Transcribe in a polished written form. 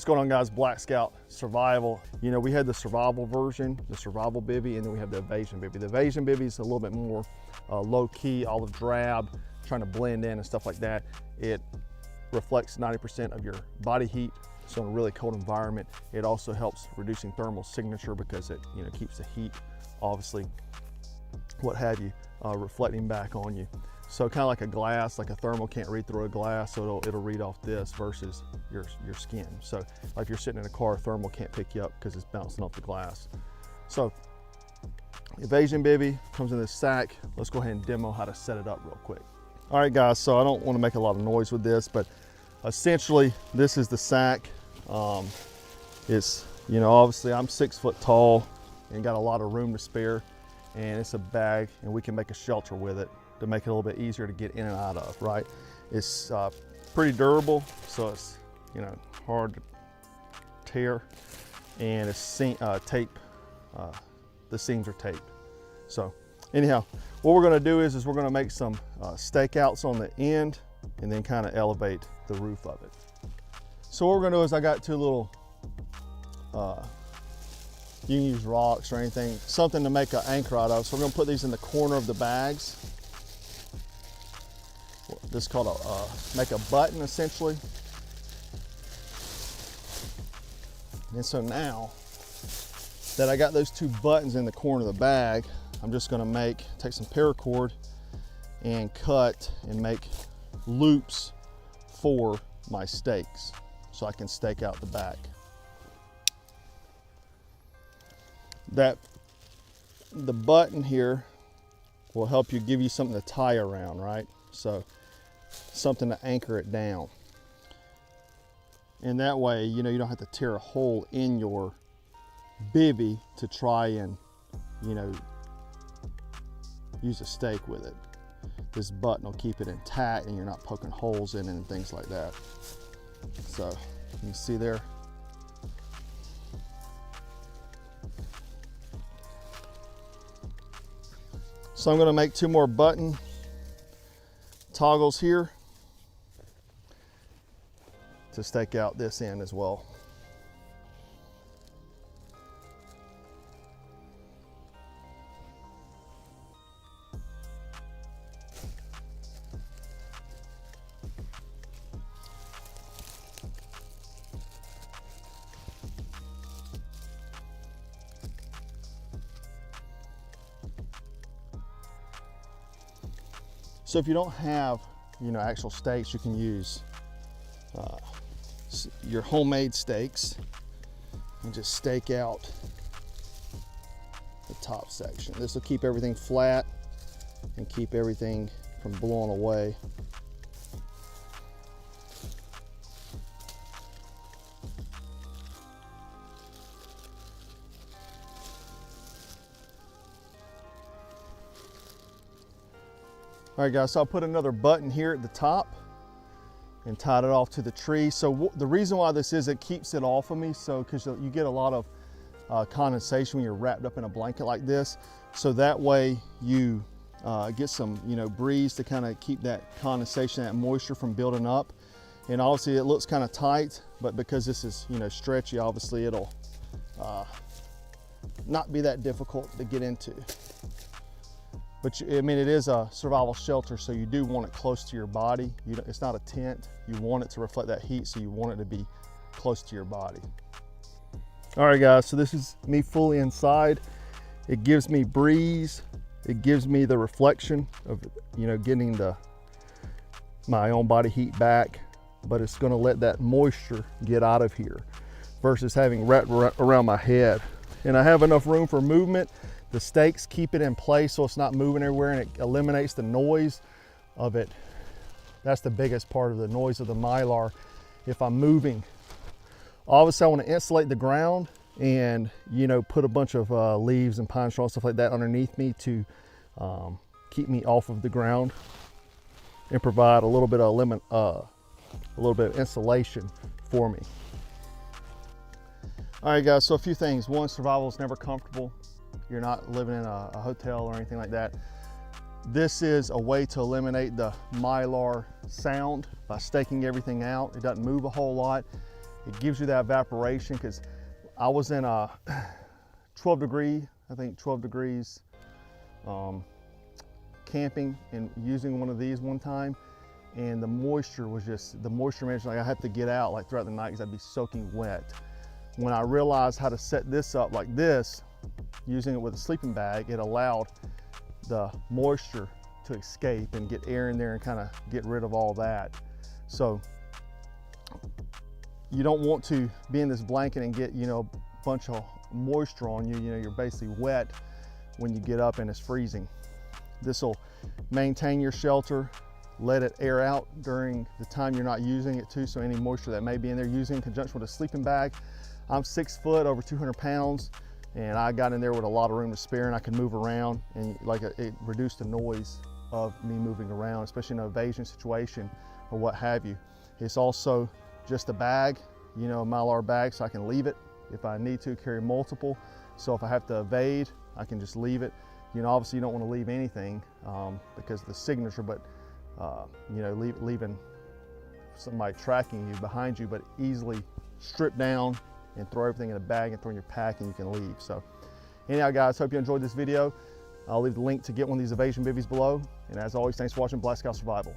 going on, guys? Black Scout Survival. You know, we had the survival version, the survival bivvy, and then we have the Evasion bivvy. The Evasion bivvy is a little bit more low-key, olive drab, trying to blend in and stuff like that. It reflects 90% of your body heat, so in a really cold environment. It also helps reducing thermal signature because it, you know, keeps the heat, obviously, what have you, reflecting back on you. So kind of like a glass, like a thermal can't read through a glass, so it'll read off this versus your skin. So like if you're sitting in a car, thermal can't pick you up because it's bouncing off the glass. So Evasion bivvy comes in this sack. Let's go ahead and demo how to set it up real quick. All right, guys, so I don't want to make a lot of noise with this, but essentially this is the sack. It's, you know, obviously I'm 6 foot tall and got a lot of room to spare, and it's a bag and we can make a shelter with it to make it a little bit easier to get in and out of, right? It's pretty durable, so it's, you know, hard to tear, and it's tape, the seams are taped. So anyhow, what we're gonna do is we're gonna make some stakeouts on the end and then kind of elevate the roof of it. So what we're gonna do is I got two little, you can use rocks or anything, something to make an anchor out of. So we're gonna put these in the corner of the bags. This is called make a button, essentially. And so now that I got those two buttons in the corner of the bag, I'm just gonna take some paracord and cut and make loops for my stakes so I can stake out the back. The button here will help you, give you something to tie around, right? So something to anchor it down. And that way, you know, you don't have to tear a hole in your bivvy to try and, you know, use a stake with it. This button will keep it intact and you're not poking holes in it and things like that. So you can see there. So I'm going to make 2 more button toggles here to stake out this end as well. So if you don't have, you know, actual stakes, you can use your homemade stakes and just stake out the top section. This will keep everything flat and keep everything from blowing away. All right, guys, so I'll put another button here at the top and tied it off to the tree. So the reason why this is, it keeps it off of me, so because you get a lot of condensation when you're wrapped up in a blanket like this. So that way you get some, you know, breeze to kind of keep that condensation, that moisture from building up. And obviously it looks kind of tight, but because this is, you know, stretchy, obviously it'll not be that difficult to get into. But I mean, it is a survival shelter, so you do want it close to your body. It's not a tent. You want it to reflect that heat, so you want it to be close to your body. All right, guys, so this is me fully inside. It gives me breeze. It gives me the reflection of, you know, getting my own body heat back, but it's gonna let that moisture get out of here versus having wrapped around my head. And I have enough room for movement. The stakes keep it in place so it's not moving everywhere, and it eliminates the noise of it. That's the biggest part of the noise of the Mylar. If I'm moving, obviously I want to insulate the ground and, you know, put a bunch of leaves and pine straw and stuff like that underneath me to keep me off of the ground and provide a little bit of insulation for me. All right, guys, so a few things. One, survival is never comfortable. You're not living in a hotel or anything like that. This is a way to eliminate the Mylar sound by staking everything out. It doesn't move a whole lot. It gives you that evaporation, because I was in a 12 degrees camping and using one of these one time, and the moisture management, like I had to get out like throughout the night because I'd be soaking wet. When I realized how to set this up like this, using it with a sleeping bag, it allowed the moisture to escape and get air in there and kind of get rid of all that. So you don't want to be in this blanket and get, a bunch of moisture on you. You're basically wet when you get up and it's freezing. This will maintain your shelter, let it air out during the time you're not using it too, so any moisture that may be in there, using in conjunction with a sleeping bag. I'm 6 foot, over 200 pounds, and I got in there with a lot of room to spare, and I could move around, and it reduced the noise of me moving around, especially in an evasion situation or what have you. It's also just a bag, a Mylar bag, so I can leave it if I need to, carry multiple. So if I have to evade, I can just leave it. Obviously you don't want to leave anything because of the signature, but leaving somebody tracking you behind you, but easily strip down and throw everything in a bag and throw in your pack, and you can leave. So anyhow, guys, hope you enjoyed this video. I'll leave the link to get one of these Evasion bivvies below. And as always, thanks for watching Black Scout Survival.